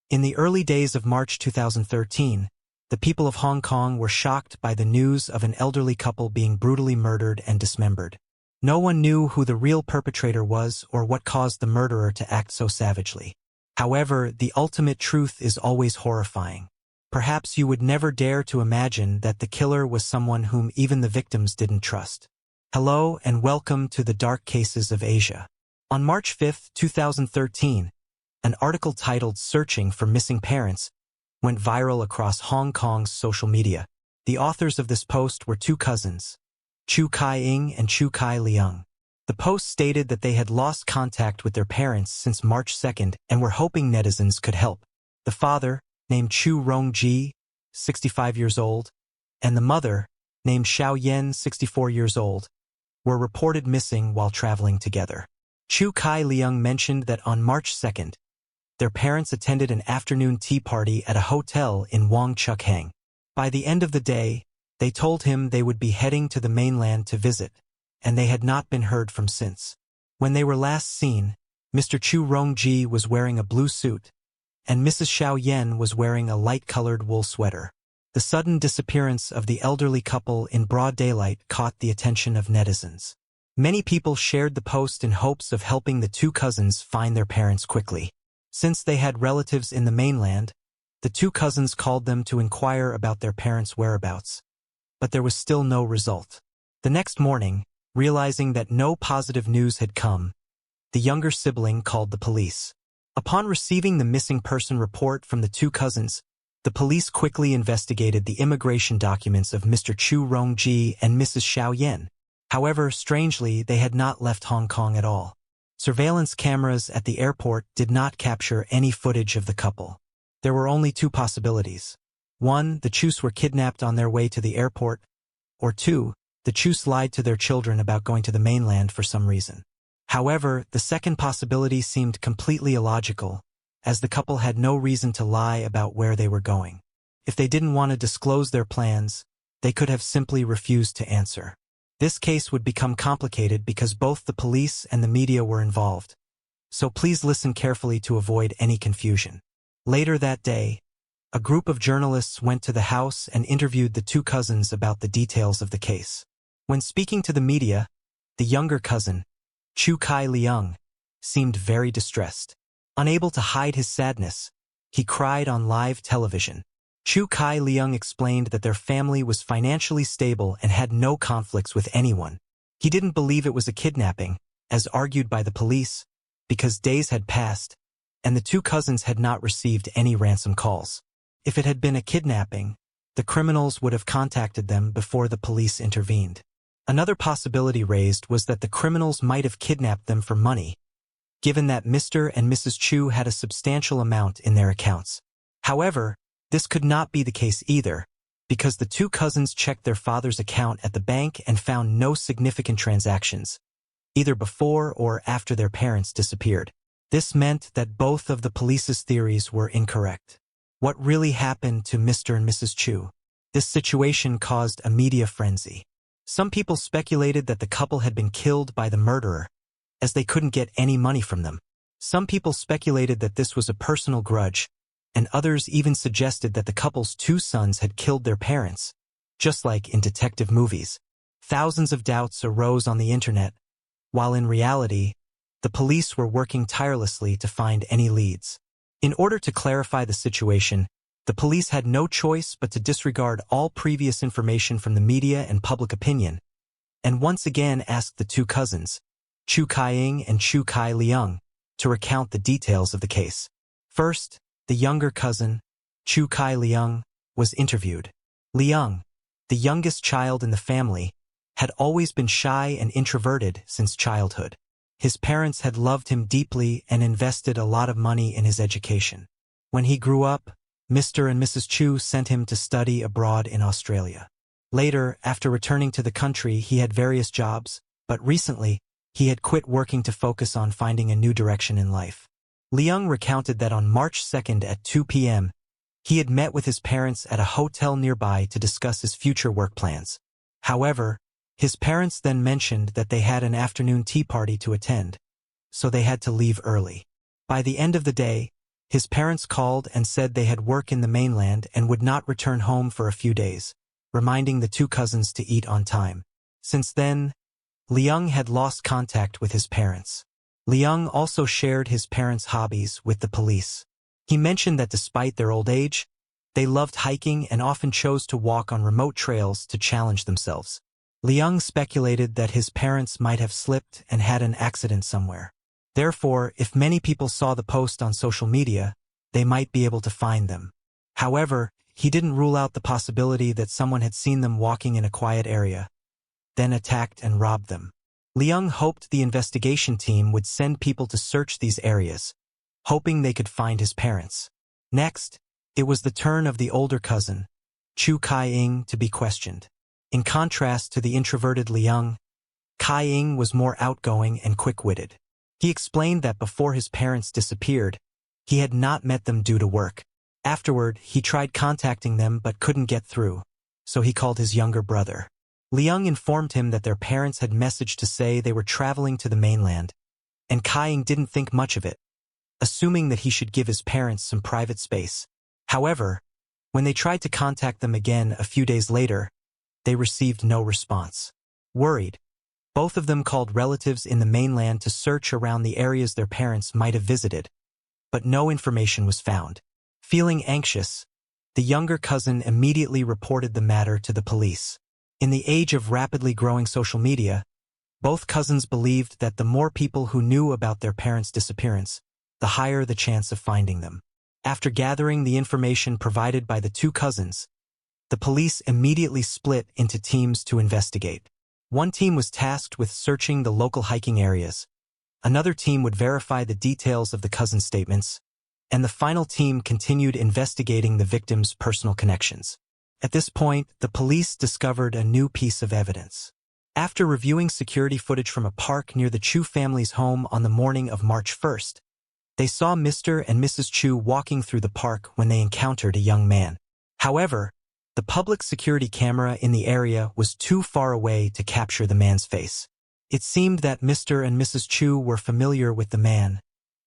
In the early days of March 2013, the people of Hong Kong were shocked by the news of an elderly couple being brutally murdered and dismembered. No one knew who the real perpetrator was or what caused the murderer to act so savagely. However, the ultimate truth is always horrifying. Perhaps you would never dare to imagine that the killer was someone whom even the victims didn't trust. Hello and welcome to the Dark Cases of Asia. On March 5, 2013, an article titled "Searching for Missing Parents" went viral across Hong Kong's social media. The authors of this post were two cousins, Chu Kai-ing and Chu Kai-leung. The post stated that they had lost contact with their parents since March 2nd and were hoping netizens could help. The father, named Chu Rong-ji, 65 years old, and the mother, named Xiao Yan, 64 years old, were reported missing while traveling together. Chu Kai-leung mentioned that on March 2nd, their parents attended an afternoon tea party at a hotel in Wong Chuk Heng. By the end of the day, they told him they would be heading to the mainland to visit, and they had not been heard from since. When they were last seen, Mr. Chu Rong-ji was wearing a blue suit, and Mrs. Xiao Yan was wearing a light-colored wool sweater. The sudden disappearance of the elderly couple in broad daylight caught the attention of netizens. Many people shared the post in hopes of helping the two cousins find their parents quickly. Since they had relatives in the mainland, the two cousins called them to inquire about their parents' whereabouts. But there was still no result. The next morning, realizing that no positive news had come, the younger sibling called the police. Upon receiving the missing person report from the two cousins, the police quickly investigated the immigration documents of Mr. Chu Rong-ji and Mrs. Xiao Yan. However, strangely, they had not left Hong Kong at all. Surveillance cameras at the airport did not capture any footage of the couple. There were only two possibilities. 1, the Chus were kidnapped on their way to the airport, or 2, the Chus lied to their children about going to the mainland for some reason. However, the second possibility seemed completely illogical, as the couple had no reason to lie about where they were going. If they didn't want to disclose their plans, they could have simply refused to answer. This case would become complicated because both the police and the media were involved, so please listen carefully to avoid any confusion. Later that day, a group of journalists went to the house and interviewed the two cousins about the details of the case. When speaking to the media, the younger cousin, Chu Kai-leung, seemed very distressed. Unable to hide his sadness, he cried on live television. Chu Kai-leung explained that their family was financially stable and had no conflicts with anyone. He didn't believe it was a kidnapping, as argued by the police, because days had passed, and the two cousins had not received any ransom calls. If it had been a kidnapping, the criminals would have contacted them before the police intervened. Another possibility raised was that the criminals might have kidnapped them for money, given that Mr. and Mrs. Chu had a substantial amount in their accounts. However, this could not be the case either, because the two cousins checked their father's account at the bank and found no significant transactions, either before or after their parents disappeared. This meant that both of the police's theories were incorrect. What really happened to Mr. and Mrs. Chu? This situation caused a media frenzy. Some people speculated that the couple had been killed by the murderer, as they couldn't get any money from them. Some people speculated that this was a personal grudge, and others even suggested that the couple's two sons had killed their parents, just like in detective movies. Thousands of doubts arose on the internet, while in reality, the police were working tirelessly to find any leads. In order to clarify the situation, the police had no choice but to disregard all previous information from the media and public opinion, and once again asked the two cousins, Chu Kai-ing and Chu Kai-leung, to recount the details of the case. First, the younger cousin, Chu Kai-leung, was interviewed. Leung, the youngest child in the family, had always been shy and introverted since childhood. His parents had loved him deeply and invested a lot of money in his education. When he grew up, Mr. and Mrs. Chu sent him to study abroad in Australia. Later, after returning to the country, he had various jobs, but recently, he had quit working to focus on finding a new direction in life. Leung recounted that on March 2nd at 2 p.m., he had met with his parents at a hotel nearby to discuss his future work plans. However, his parents then mentioned that they had an afternoon tea party to attend, so they had to leave early. By the end of the day, His parents called and said they had work in the mainland and would not return home for a few days, reminding the two cousins to eat on time. Since then, Liang had lost contact with his parents. Liang also shared his parents' hobbies with the police. He mentioned that despite their old age, they loved hiking and often chose to walk on remote trails to challenge themselves. Liang speculated that his parents might have slipped and had an accident somewhere. Therefore, if many people saw the post on social media, they might be able to find them. However, he didn't rule out the possibility that someone had seen them walking in a quiet area, then attacked and robbed them. Liang hoped the investigation team would send people to search these areas, hoping they could find his parents. Next, it was the turn of the older cousin, Chu Kai-ing, to be questioned. In contrast to the introverted Liang, Kai-ing was more outgoing and quick-witted. He explained that before his parents disappeared, he had not met them due to work. Afterward, he tried contacting them but couldn't get through, so he called his younger brother. Liang informed him that their parents had messaged to say they were traveling to the mainland, and Kai-ing didn't think much of it, assuming that he should give his parents some private space. However, when they tried to contact them again a few days later, they received no response. Worried, both of them called relatives in the mainland to search around the areas their parents might have visited, but no information was found. Feeling anxious, the younger cousin immediately reported the matter to the police. In the age of rapidly growing social media, both cousins believed that the more people who knew about their parents' disappearance, the higher the chance of finding them. After gathering the information provided by the two cousins, the police immediately split into teams to investigate. One team was tasked with searching the local hiking areas, another team would verify the details of the cousin statements, and the final team continued investigating the victim's personal connections. At this point, the police discovered a new piece of evidence. After reviewing security footage from a park near the Chu family's home on the morning of March 1st, they saw Mr. and Mrs. Chu walking through the park when they encountered a young man. However, the public security camera in the area was too far away to capture the man's face. It seemed that Mr. and Mrs. Chu were familiar with the man,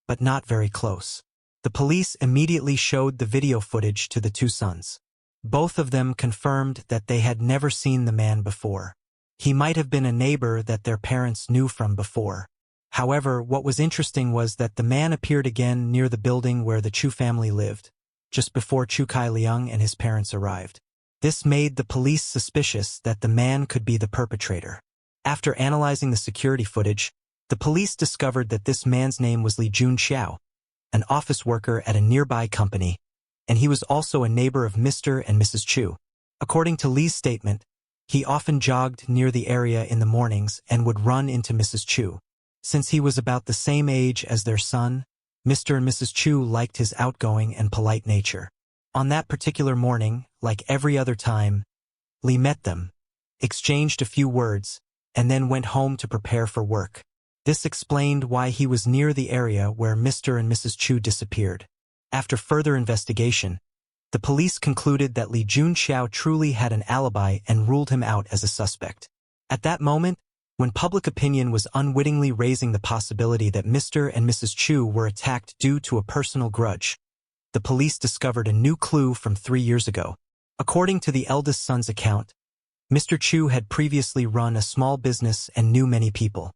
but not very close. The police immediately showed the video footage to the two sons. Both of them confirmed that they had never seen the man before. He might have been a neighbor that their parents knew from before. However, what was interesting was that the man appeared again near the building where the Chu family lived, just before Chu Kai-liang and his parents arrived. This made the police suspicious that the man could be the perpetrator. After analyzing the security footage, the police discovered that this man's name was Li Junxiao, an office worker at a nearby company, and he was also a neighbor of Mr. and Mrs. Chu. According to Li's statement, he often jogged near the area in the mornings and would run into Mrs. Chu. Since he was about the same age as their son, Mr. and Mrs. Chu liked his outgoing and polite nature. On that particular morning, like every other time, Li met them, exchanged a few words, and then went home to prepare for work. This explained why he was near the area where Mr. and Mrs. Chu disappeared. After further investigation, the police concluded that Li Junxiao truly had an alibi and ruled him out as a suspect. At that moment, when public opinion was unwittingly raising the possibility that Mr. and Mrs. Chu were attacked due to a personal grudge, the police discovered a new clue from 3 years ago. According to the eldest son's account, Mr. Chu had previously run a small business and knew many people.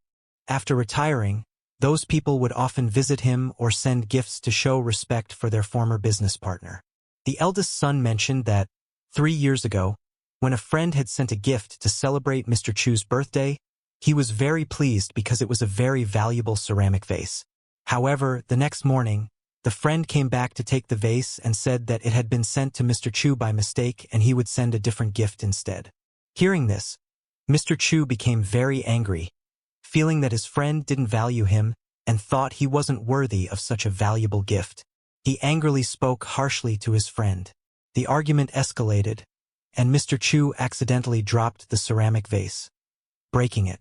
After retiring, those people would often visit him or send gifts to show respect for their former business partner. The eldest son mentioned that, 3 years ago, when a friend had sent a gift to celebrate Mr. Chu's birthday, he was very pleased because it was a very valuable ceramic vase. However, the next morning, the friend came back to take the vase and said that it had been sent to Mr. Chu by mistake and he would send a different gift instead. Hearing this, Mr. Chu became very angry, feeling that his friend didn't value him and thought he wasn't worthy of such a valuable gift. He angrily spoke harshly to his friend. The argument escalated, and Mr. Chu accidentally dropped the ceramic vase, breaking it.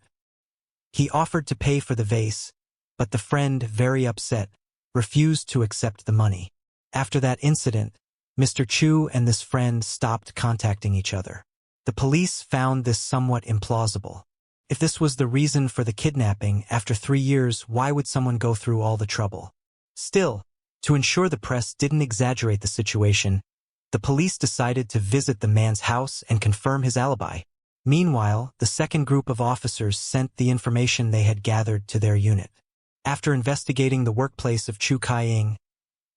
He offered to pay for the vase, but the friend, very upset, refused to accept the money. After that incident, Mr. Chu and this friend stopped contacting each other. The police found this somewhat implausible. If this was the reason for the kidnapping after 3 years, why would someone go through all the trouble? Still, To ensure the press didn't exaggerate the situation, the police decided to visit the man's house and confirm his alibi. Meanwhile, the second group of officers sent the information they had gathered to their unit. After investigating the workplace of Chu Kai-ying,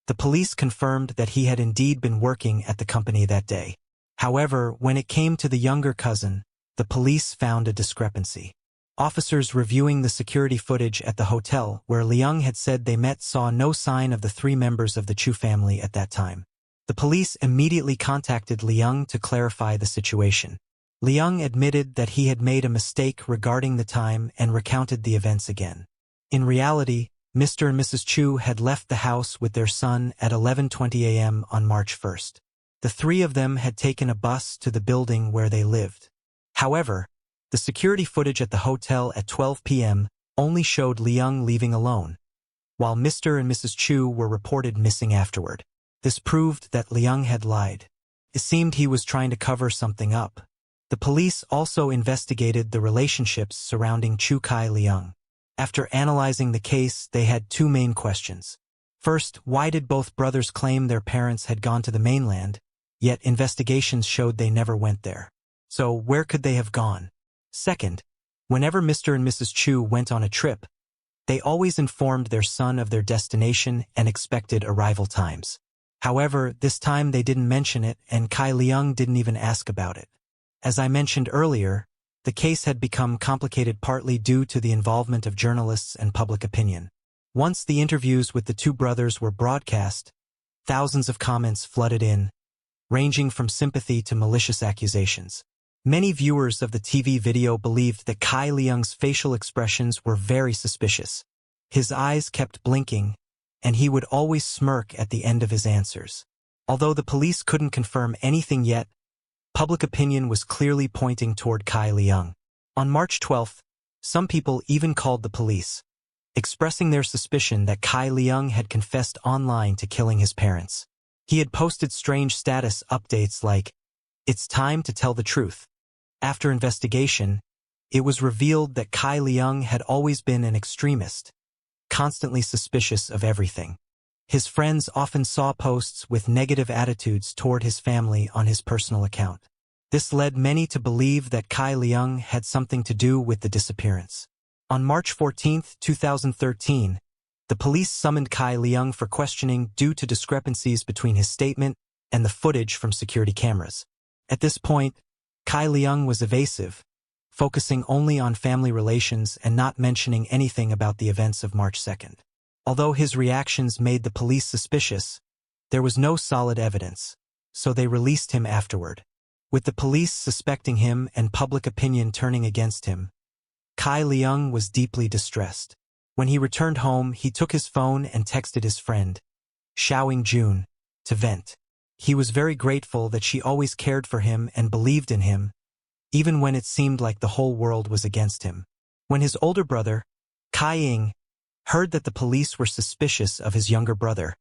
the police confirmed that he had indeed been working at the company that day. However, when it came to the younger cousin, the police found a discrepancy. Officers reviewing the security footage at the hotel where Liang had said they met saw no sign of the three members of the Chu family at that time. The police immediately contacted Liang to clarify the situation. Liang admitted that he had made a mistake regarding the time and recounted the events again. In reality, Mr. and Mrs. Chu had left the house with their son at 11:20 a.m. on March 1st. The three of them had taken a bus to the building where they lived. However, the security footage at the hotel at 12 p.m. only showed Liang leaving alone, while Mr. and Mrs. Chu were reported missing afterward. This proved that Liang had lied. It seemed he was trying to cover something up. The police also investigated the relationships surrounding Chu Kai-liang. After analyzing the case, they had two main questions. First, why did both brothers claim their parents had gone to the mainland, yet investigations showed they never went there? So where could they have gone? Second, whenever Mr. and Mrs. Chu went on a trip, they always informed their son of their destination and expected arrival times. However, this time they didn't mention it and Kai-liang didn't even ask about it. As I mentioned earlier, the case had become complicated partly due to the involvement of journalists and public opinion. Once the interviews with the two brothers were broadcast, thousands of comments flooded in, ranging from sympathy to malicious accusations. Many viewers of the TV video believed that Kai-liang's facial expressions were very suspicious. His eyes kept blinking, and he would always smirk at the end of his answers. Although the police couldn't confirm anything yet, public opinion was clearly pointing toward Kai-liang. On March 12th, some people even called the police, expressing their suspicion that Kai-liang had confessed online to killing his parents. He had posted strange status updates like, "It's time to tell the truth." After investigation, it was revealed that Kai-liang had always been an extremist, constantly suspicious of everything. His friends often saw posts with negative attitudes toward his family on his personal account. This led many to believe that Kai-liang had something to do with the disappearance. On March 14, 2013, the police summoned Kai-liang for questioning due to discrepancies between his statement and the footage from security cameras. At this point, Kai-liang was evasive, focusing only on family relations and not mentioning anything about the events of March 2nd. Although his reactions made the police suspicious, there was no solid evidence, so they released him afterward. With the police suspecting him and public opinion turning against him, Kai-liang was deeply distressed. When he returned home, he took his phone and texted his friend, Xiaoying Jun, to vent. He was very grateful that she always cared for him and believed in him, even when it seemed like the whole world was against him. When his older brother, Kai-ying, heard that the police were suspicious of his younger brother,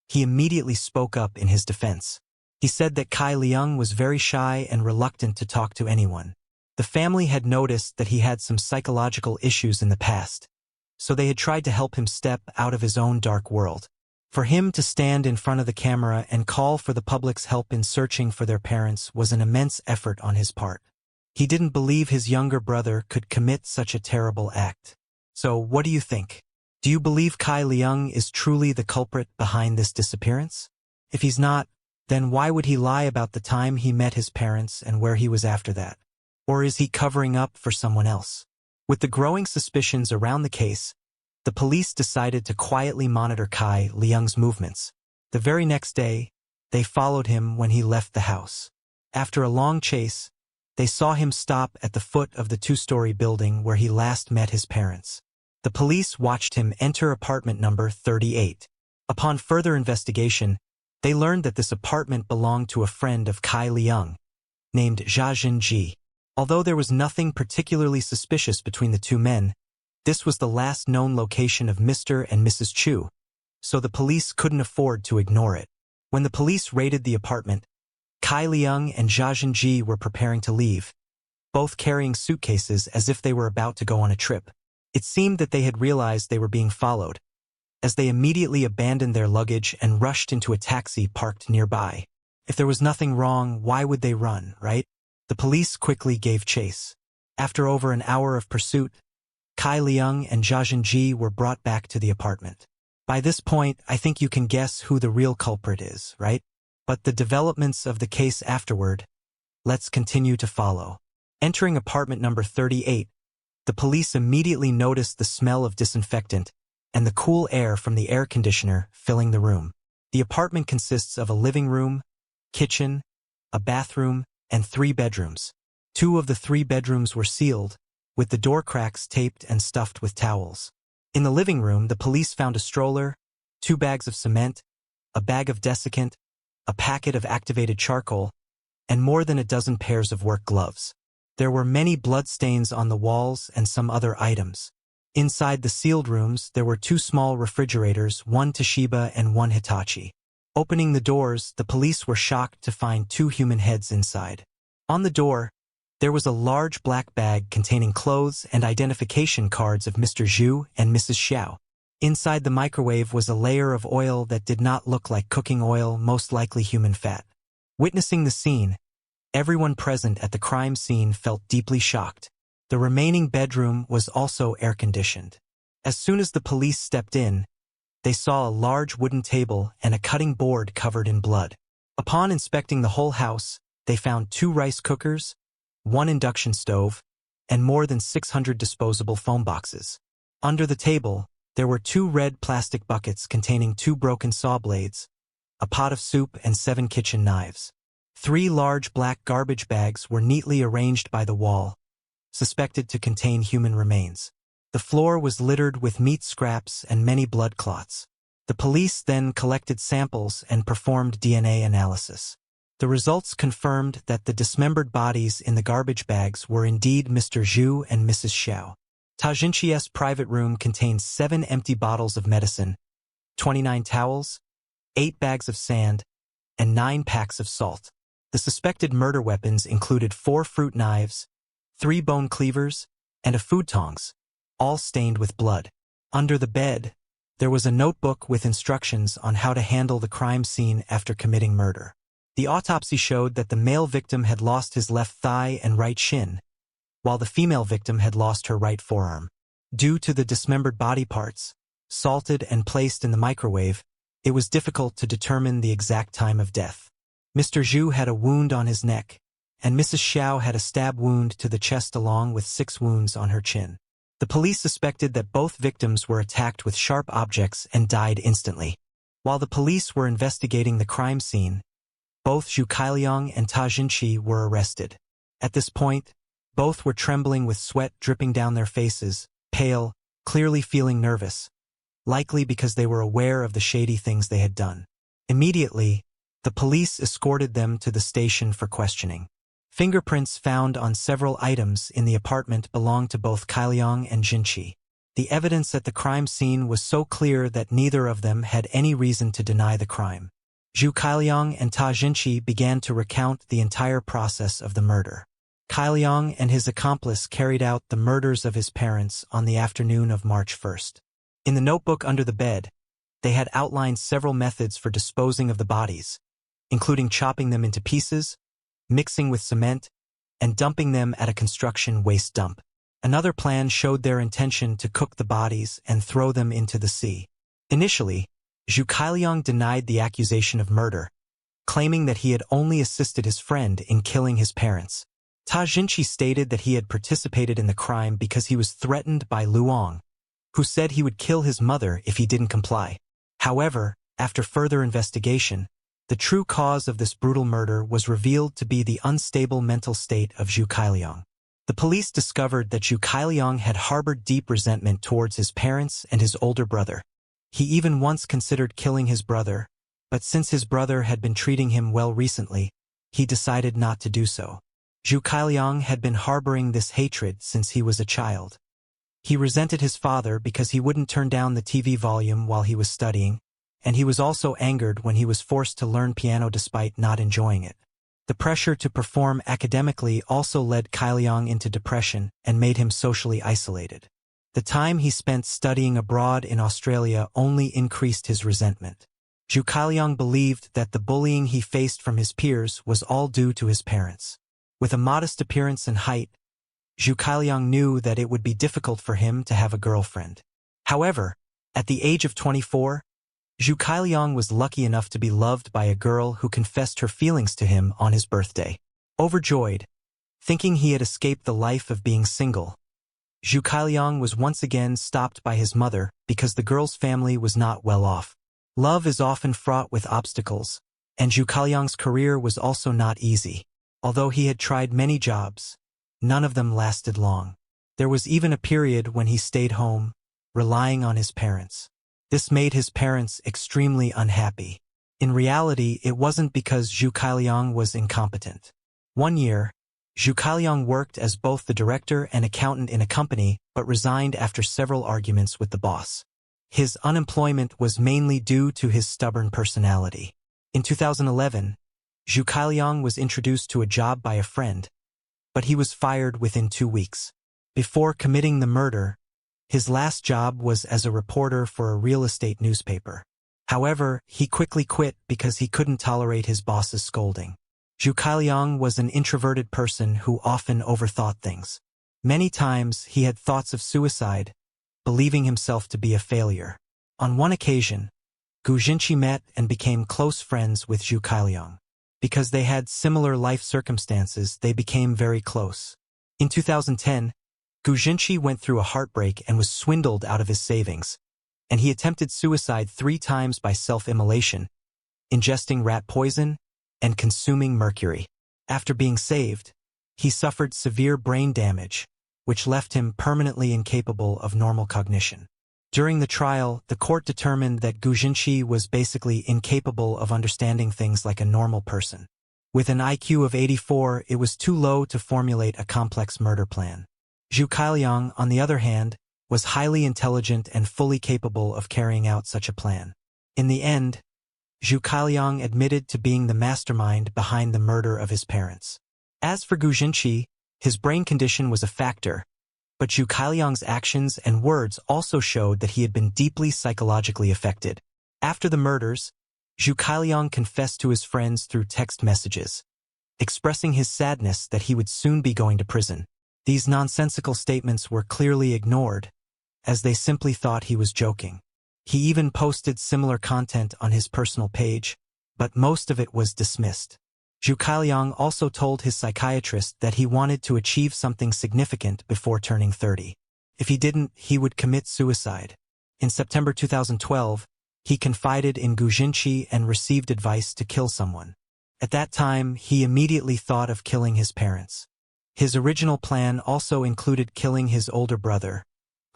he immediately spoke up in his defense. He said that Kai-liang was very shy and reluctant to talk to anyone. The family had noticed that he had some psychological issues in the past, so they had tried to help him step out of his own dark world. For him to stand in front of the camera and call for the public's help in searching for their parents was an immense effort on his part. He didn't believe his younger brother could commit such a terrible act. So what do you think? Do you believe Kai-liang is truly the culprit behind this disappearance? If he's not, then why would he lie about the time he met his parents and where he was after that? Or is he covering up for someone else? With the growing suspicions around the case, the police decided to quietly monitor Kai-liang's movements. The very next day, they followed him when he left the house. After a long chase, they saw him stop at the foot of the two-story building where he last met his parents. The police watched him enter apartment number 38. Upon further investigation, they learned that this apartment belonged to a friend of Kai-liang, named Jia Jinji. Although there was nothing particularly suspicious between the two men, this was the last known location of Mr. and Mrs. Chu, so the police couldn't afford to ignore it. When the police raided the apartment, Kai-liang and Jia Jinji were preparing to leave, both carrying suitcases as if they were about to go on a trip. It seemed that they had realized they were being followed. as they immediately abandoned their luggage and rushed into a taxi parked nearby. If there was nothing wrong, why would they run, right? The police quickly gave chase. After over an hour of pursuit, Kai Liang and Jia Zhenji were brought back to the apartment. By this point, I think you can guess who the real culprit is, right? But the developments of the case afterward, let's continue to follow. Entering apartment number 38, the police immediately noticed the smell of disinfectant and the cool air from the air conditioner filling the room. The apartment consists of a living room, kitchen, a bathroom, and 3 bedrooms. 2 of the 3 bedrooms were sealed, with the door cracks taped and stuffed with towels. In the living room, the police found a stroller, 2 bags of cement, a bag of desiccant, a packet of activated charcoal, and more than a dozen pairs of work gloves. There were many bloodstains on the walls and some other items. Inside the sealed rooms, there were 2 small refrigerators, one Toshiba and one Hitachi. Opening the doors, the police were shocked to find 2 human heads inside. On the door, there was a large black bag containing clothes and identification cards of Mr. Zhu and Mrs. Xiao. Inside the microwave was a layer of oil that did not look like cooking oil, most likely human fat. Witnessing the scene, everyone present at the crime scene felt deeply shocked. The remaining bedroom was also air-conditioned. As soon as the police stepped in, they saw a large wooden table and a cutting board covered in blood. Upon inspecting the whole house, they found 2 rice cookers, 1 induction stove, and more than 600 disposable foam boxes. Under the table, there were 2 red plastic buckets containing 2 broken saw blades, a pot of soup, and 7 kitchen knives. 3 large black garbage bags were neatly arranged by the wall, suspected to contain human remains. The floor was littered with meat scraps and many blood clots. The police then collected samples and performed DNA analysis. The results confirmed that the dismembered bodies in the garbage bags were indeed Mr. Zhu and Mrs. Xiao. Tajinchi's private room contained 7 empty bottles of medicine, 29 towels, 8 bags of sand, and 9 packs of salt. The suspected murder weapons included 4 fruit knives, 3 bone cleavers, and a food tongs, all stained with blood. Under the bed, there was a notebook with instructions on how to handle the crime scene after committing murder. The autopsy showed that the male victim had lost his left thigh and right shin, while the female victim had lost her right forearm. Due to the dismembered body parts, salted and placed in the microwave, it was difficult to determine the exact time of death. Mr. Zhu had a wound on his neck, and Mrs. Xiao had a stab wound to the chest along with 6 wounds on her chin. The police suspected that both victims were attacked with sharp objects and died instantly. While the police were investigating the crime scene, both Zhu Kailiang and Ta Jinqi were arrested. At this point, both were trembling with sweat dripping down their faces, pale, clearly feeling nervous, likely because they were aware of the shady things they had done. Immediately, the police escorted them to the station for questioning. Fingerprints found on several items in the apartment belonged to both Kailiang and Jinqi. The evidence at the crime scene was so clear that neither of them had any reason to deny the crime. Zhu Kailiang and Ta Jinqi began to recount the entire process of the murder. Kailiang and his accomplice carried out the murders of his parents on the afternoon of March 1st. In the notebook under the bed, they had outlined several methods for disposing of the bodies, including chopping them into pieces, mixing with cement, and dumping them at a construction waste dump. Another plan showed their intention to cook the bodies and throw them into the sea. Initially, Zhu Kailiang denied the accusation of murder, claiming that he had only assisted his friend in killing his parents. Ta Jinqi stated that he had participated in the crime because he was threatened by Luong, who said he would kill his mother if he didn't comply. However, after further investigation, the true cause of this brutal murder was revealed to be the unstable mental state of Zhu Kailiang. The police discovered that Zhu Kailiang had harbored deep resentment towards his parents and his older brother. He even once considered killing his brother, but since his brother had been treating him well recently, he decided not to do so. Zhu Kailiang had been harboring this hatred since he was a child. He resented his father because he wouldn't turn down the TV volume while he was studying, and he was also angered when he was forced to learn piano despite not enjoying it. The pressure to perform academically also led Kailiang into depression and made him socially isolated. The time he spent studying abroad in Australia only increased his resentment. Zhu Kailiang believed that the bullying he faced from his peers was all due to his parents. With a modest appearance and height, Zhu Kailiang knew that it would be difficult for him to have a girlfriend. However, at the age of 24, Zhu Kailiang was lucky enough to be loved by a girl who confessed her feelings to him on his birthday. Overjoyed, thinking he had escaped the life of being single, Zhu Kailiang was once again stopped by his mother because the girl's family was not well off. Love is often fraught with obstacles, and Zhu Kailiang's career was also not easy. Although he had tried many jobs, none of them lasted long. There was even a period when he stayed home, relying on his parents. This made his parents extremely unhappy. In reality, it wasn't because Zhu Kailiang was incompetent. One year, Zhu Kailiang worked as both the director and accountant in a company but resigned after several arguments with the boss. His unemployment was mainly due to his stubborn personality. In 2011, Zhu Kailiang was introduced to a job by a friend, but he was fired within 2 weeks. Before committing the murder, his last job was as a reporter for a real estate newspaper. However, he quickly quit because he couldn't tolerate his boss's scolding. Zhu Kailiang was an introverted person who often overthought things. Many times he had thoughts of suicide, believing himself to be a failure. On one occasion, Gu Jinqi met and became close friends with Zhu Kailiang. Because they had similar life circumstances, they became very close. In 2010, Gu Jinqi went through a heartbreak and was swindled out of his savings, and he attempted suicide 3 times by self-immolation, ingesting rat poison, and consuming mercury. After being saved, he suffered severe brain damage, which left him permanently incapable of normal cognition. During the trial, the court determined that Gu Jinqi was basically incapable of understanding things like a normal person. With an IQ of 84, it was too low to formulate a complex murder plan. Zhu Kailiang, on the other hand, was highly intelligent and fully capable of carrying out such a plan. In the end, Zhu Kailiang admitted to being the mastermind behind the murder of his parents. As for Gu Jinqi, his brain condition was a factor, but Zhu Kailiang's actions and words also showed that he had been deeply psychologically affected. After the murders, Zhu Kailiang confessed to his friends through text messages, expressing his sadness that he would soon be going to prison. These nonsensical statements were clearly ignored, as they simply thought he was joking. He even posted similar content on his personal page, but most of it was dismissed. Zhu Kailiang also told his psychiatrist that he wanted to achieve something significant before turning 30. If he didn't, he would commit suicide. In September 2012, he confided in Gu Jinqi and received advice to kill someone. At that time, he immediately thought of killing his parents. His original plan also included killing his older brother,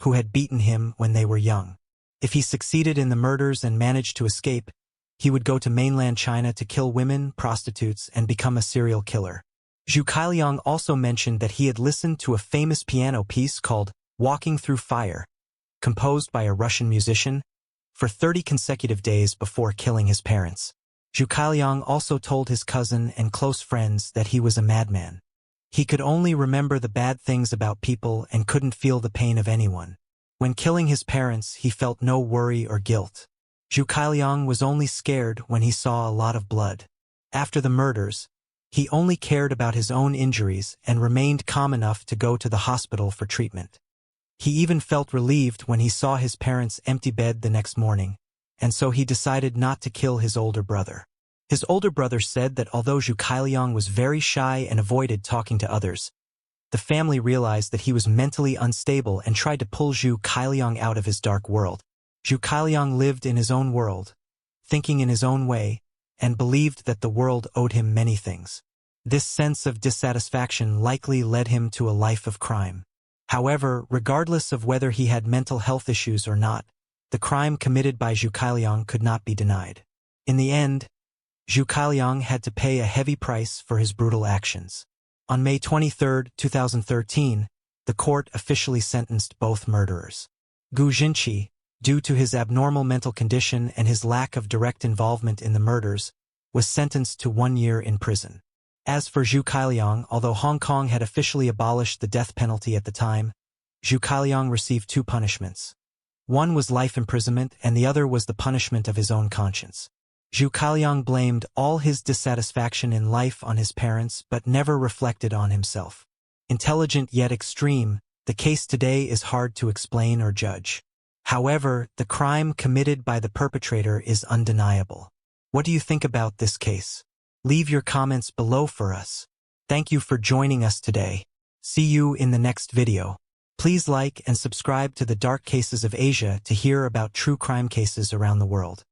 who had beaten him when they were young. If he succeeded in the murders and managed to escape, he would go to mainland China to kill women, prostitutes, and become a serial killer. Zhu Kailiang also mentioned that he had listened to a famous piano piece called Walking Through Fire, composed by a Russian musician, for 30 consecutive days before killing his parents. Zhu Kailiang also told his cousin and close friends that he was a madman. He could only remember the bad things about people and couldn't feel the pain of anyone. When killing his parents, he felt no worry or guilt. Zhu Kailiang was only scared when he saw a lot of blood. After the murders, he only cared about his own injuries and remained calm enough to go to the hospital for treatment. He even felt relieved when he saw his parents' empty bed the next morning, and so he decided not to kill his older brother. His older brother said that although Zhu Kailiang was very shy and avoided talking to others, the family realized that he was mentally unstable and tried to pull Zhu Kailiang out of his dark world. Zhu Kailiang lived in his own world, thinking in his own way, and believed that the world owed him many things. This sense of dissatisfaction likely led him to a life of crime. However, regardless of whether he had mental health issues or not, the crime committed by Zhu Kailiang could not be denied. In the end, Zhu Kailiang had to pay a heavy price for his brutal actions. On May 23, 2013, the court officially sentenced both murderers. Gu Jinqi, due to his abnormal mental condition and his lack of direct involvement in the murders, was sentenced to 1 year in prison. As for Zhu Kailiang, although Hong Kong had officially abolished the death penalty at the time, Zhu Kaliang received two punishments. One was life imprisonment and the other was the punishment of his own conscience. Zhu Kaliang blamed all his dissatisfaction in life on his parents but never reflected on himself. Intelligent yet extreme, the case today is hard to explain or judge. However, the crime committed by the perpetrator is undeniable. What do you think about this case? Leave your comments below for us. Thank you for joining us today. See you in the next video. Please like and subscribe to the Dark Cases of Asia to hear about true crime cases around the world.